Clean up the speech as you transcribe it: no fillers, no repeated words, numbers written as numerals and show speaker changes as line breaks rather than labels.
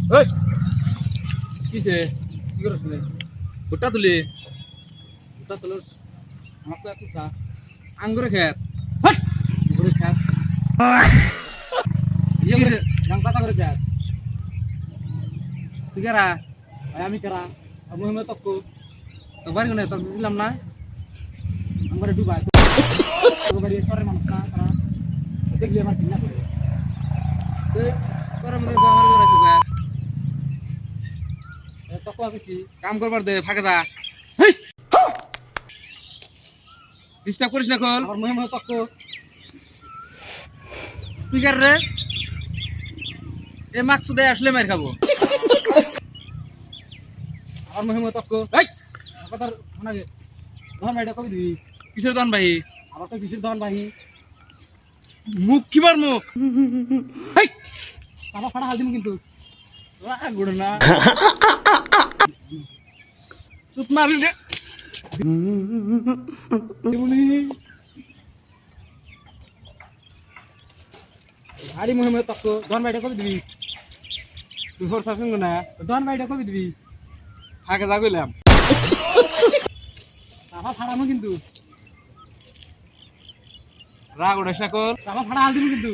ওই কিছে কি করছ রে ভুট্টা তুলি ভুট্টা তুলো আমার তো একটু চা আঙ্গুরে খেত হাট আঙ্গুরে খেত ইয়ে কিছে রং পাতা করে খেত তুই কারা আমি কারা আমি আমি তক্কু তো বাড়ি কোনে তক দিলাম না আমার ডুবাই তো বাড়ি সরে মানুষ না তারা দেখলি আমার কিনা করে তো সরে মধ্যে আমার ঘরে আছে গা তক্কু আছি কাম করবার দে ফাঁকে যা হেই ডিস্টার্ব করিস না কল আমার মহে মহে তক্কু তুই কার রে এ মাকসুদে আসলে মার খাবো আমার মহে মহে তক্কু এই কথা শোনা গে ধন ভাইটা কবি দিবি কিসের ধন ভাই আবার তো কিসের ধন ভাই মুখ কি মার মুখ হেই আমার ফাড়া হাল দিমু কিন্তু গুড় না চুপ মারলি রে গাড়ি মহে মহে তক্কু ধন ভাইটা কবি দিবি তুই হোর সাসঙ্গ না ধন ভাইটা কবি দিবি ফাঁকে যা কইলাম আমার ফাড়ামো কিন্তু রাগ ওঠাস না কর আমার ফাড়া হাল দিবি কিন্তু